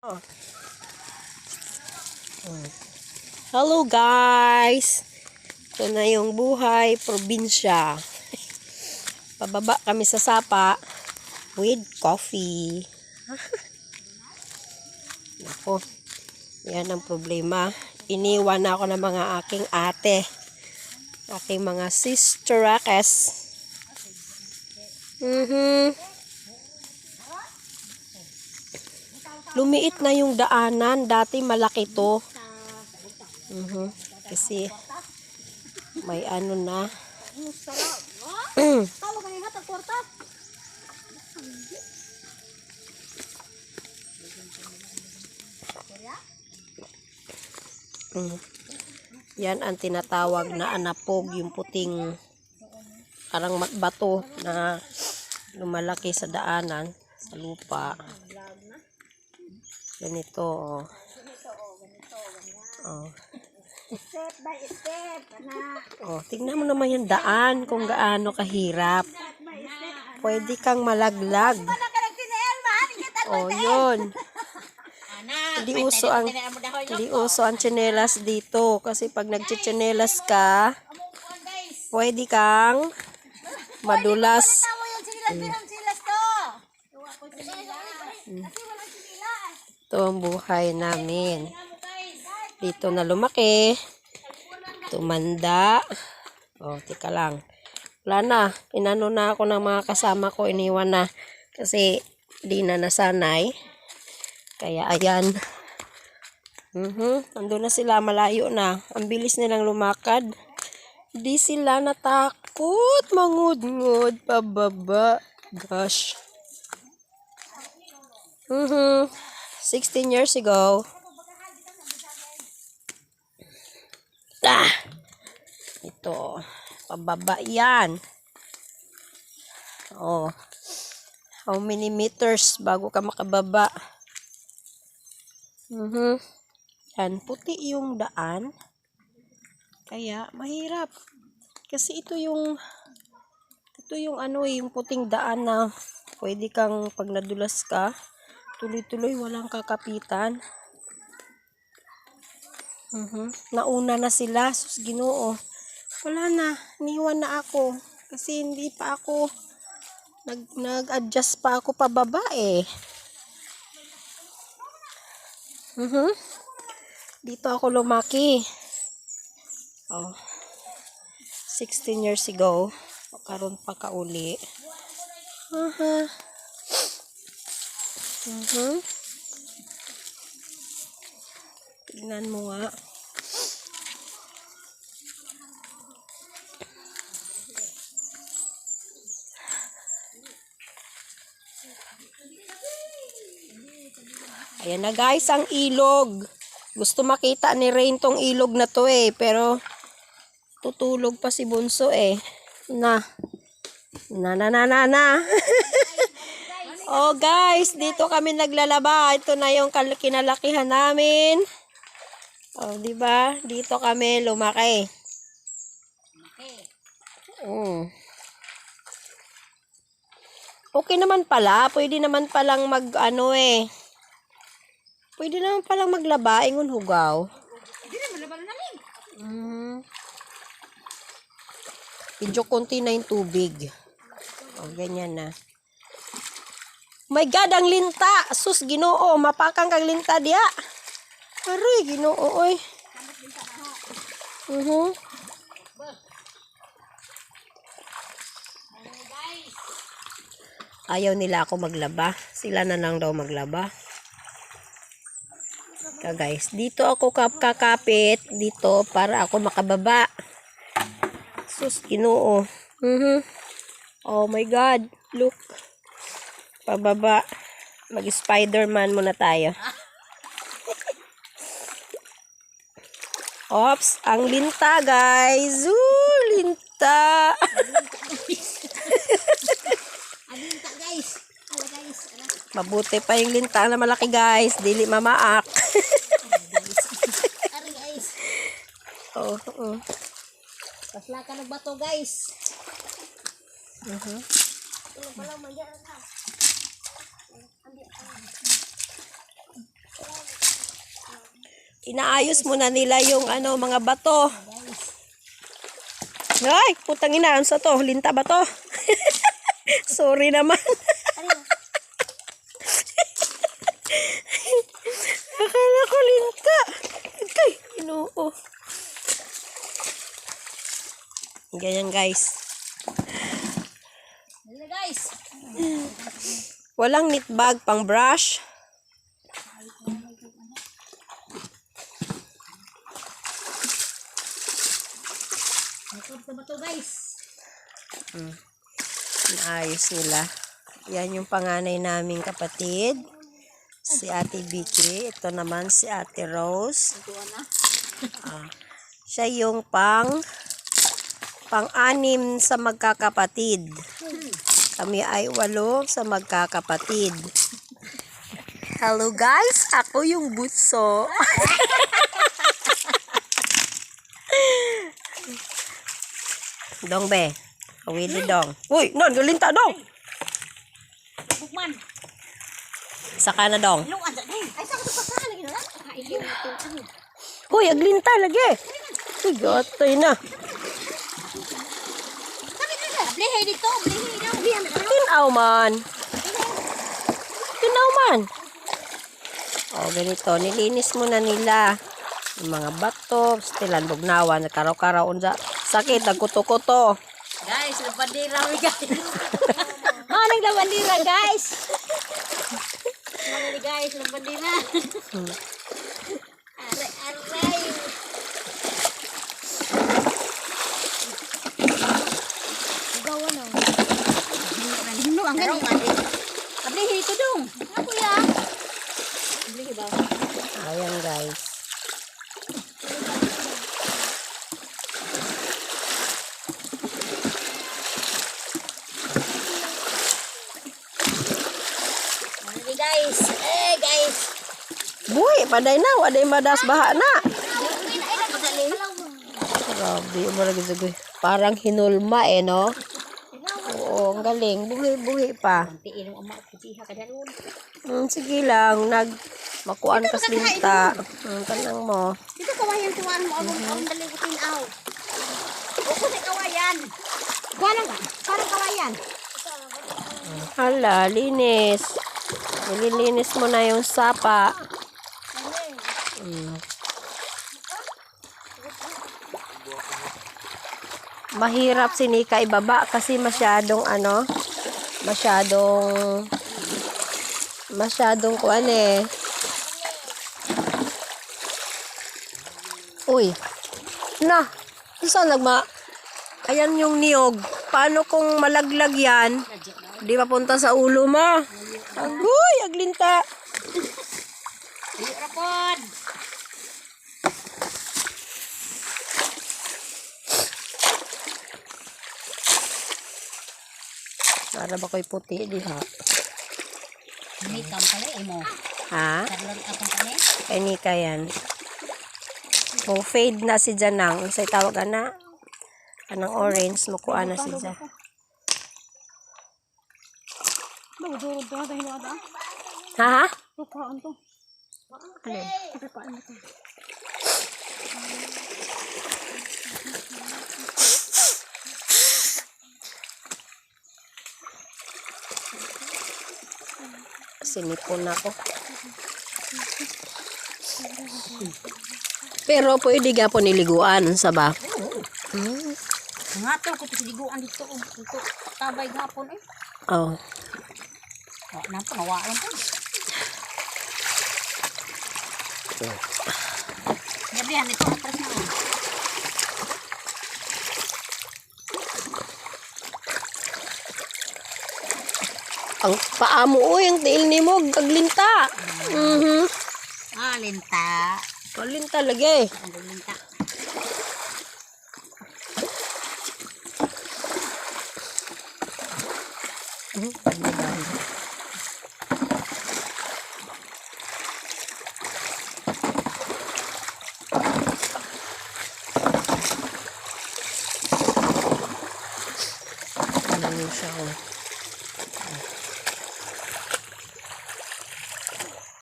Oh. Hello guys! Ito na yung buhay probinsya. Pababa kami sa sapa with coffee. Ako, yan ang problema. Iniwan na ako ng mga aking ate. Aking mga sisterakes. Lumiit na yung daanan. Dati malaki to. Kasi may ano na. Yan ang tinatawag na anapog, yung puting parang bato na lumalaki sa daanan, sa lupa. Ganito, oh. Oh. Step by step. Oh, tingnan mo naman yung daan kung gaano kahirap. Pwede kang malaglag. Oh, yun. Hindi uso ang tsinelas dito. Kasi pag nagtsinelas ka, pwede kang madulas. Ito ang buhay namin. Dito na lumaki. Tumanda. Oh, tika lang. Wala na. Inano na ako ng mga kasama ko. Iniwan na. Kasi di na nasanay. Kaya ayan. Andun na sila. Malayo na. Ang bilis nilang lumakad. Di sila natakot. Mangud-ngud. Pababa. Gosh. 16 years ago. Ito. Pababa yan. Oh. How many meters bago ka makababa? Yan. Puti yung daan. Kaya mahirap. Kasi ito yung ano, yung puting daan na pwede kang pag nadulas ka, tuloy-tuloy walang kakapitan. Nauna na sila. Sus, Ginoo. Wala na. Niwan na ako. Kasi hindi pa ako nag-adjust pa ako pababa eh. Dito ako lumaki. Oh. 16 years ago. Karon pa kauli. Tingnan mo nga. Ayan na guys, ang ilog. Gusto makita ni Rain tong ilog na to eh. Pero tutulog pa si Bunso eh. Na. Oh guys, dito kami naglalaba. Ito na yung kinalakihan namin. Oh, di ba? Dito kami lumaki. Okay naman pala. Pwede naman palang Pwede naman palang maglaba. Ingon hugaw. Hindi naman laban namin. Medyo konti na yung tubig. Oh, ganyan na. My God, ang linta. Sus, Ginoo. Mapakang kang linta diya. Aroy, Ginoo, oy. Ayaw nila ako maglaba. Sila na lang daw maglaba. Guys, dito ako kakapit dito para ako makababa. Sus, Ginoo. Oh my God, look. Pababa. Mag-Spider-Man muna tayo. Ops, ang linta, guys. Linta. Linta, guys. Guys. Mabuti pa yung linta na malaki, guys. Dili mamaak. Ari, guys. Oh. Pasla ka ng bato, guys. inaayos muna nila yung ano, mga bato. Ay, putang ina, ano sa to? Linta ba to? Sorry naman. Akala ko linta. Okay, inoo. Ganyan guys. Dali guys. Walang knit bag pang brush. Matod ka ba to guys? Naayos nila. Yan yung panganay naming kapatid. Si Ate Vicky. Ito naman si Ate Rose. Ito na. Siya yung pang-anim sa magkakapatid. Kami ay 8 sa magkakapatid. Hello guys, ako yung bunso. Dong be, kawili dong. Uy, non, galinta dong. Bukman. Saka na dong. Ilong anda dai. Ay sa ko pa lagi na. Ay ilong ito. Uy, aglinta lagi. Uy, gatay na. Sabi na. Blihay dito, blihay daw. Blihay na. Tinaw man. Tinaw man. O, ganito. Nilinis muna nila. Yung mga bato, stilan, bugnawan, karaw-karaw, sakit, nagkuto-kuto. Guys, labandira mi guys. Manang labandira guys. Manang guys, labandira. Aray. Gawa na. Hino ang gani. Ablihi ito dong. Ako ya. Ablihi ba? Ayan, guys. Guys, guys. Buhi, paday na. Waday madas baha na. Grabe, marag sagoy. Parang hinulma no? Oo, ang galing. Buhi pa. Sige lang, makuan kas linta. Tanang mo. Dito kawayan tuwan mo ang daligutin aw. Uko sa kawayan. Galang ka, parang kawayan. Hala, linis. Nililinis mo na yung sapa. Mahirap sinika ibaba kasi masyadong kuan eh. Uy. Na, saan ayan yung niyog. Paano kung malaglag yan? Di mapunta sa ulo mo. Agoy, aglinta. Rapod. Para ba ko'y puti diha? Mikam pala mo. Ha? Karlon akong kani. Kay Nika yan. Kung fade na si Janang, unsay tawag na? Anang orange, makuha na si Jan. Durod to dahil ada. Ha? Tukaan to. Alin? Tukaan mo to. Sinipon ako. Pero pwede gapon niliguan sa ba? Ngato ko to liguan dito untuk tabay gapon eh. Oh. Oh, napa nawaan to. Yabihan ito atras na. Ang paa mo, ang tiil ni mo, paglinta. Linta. Paglinta lagi. Ang linta. Ano siya, oh.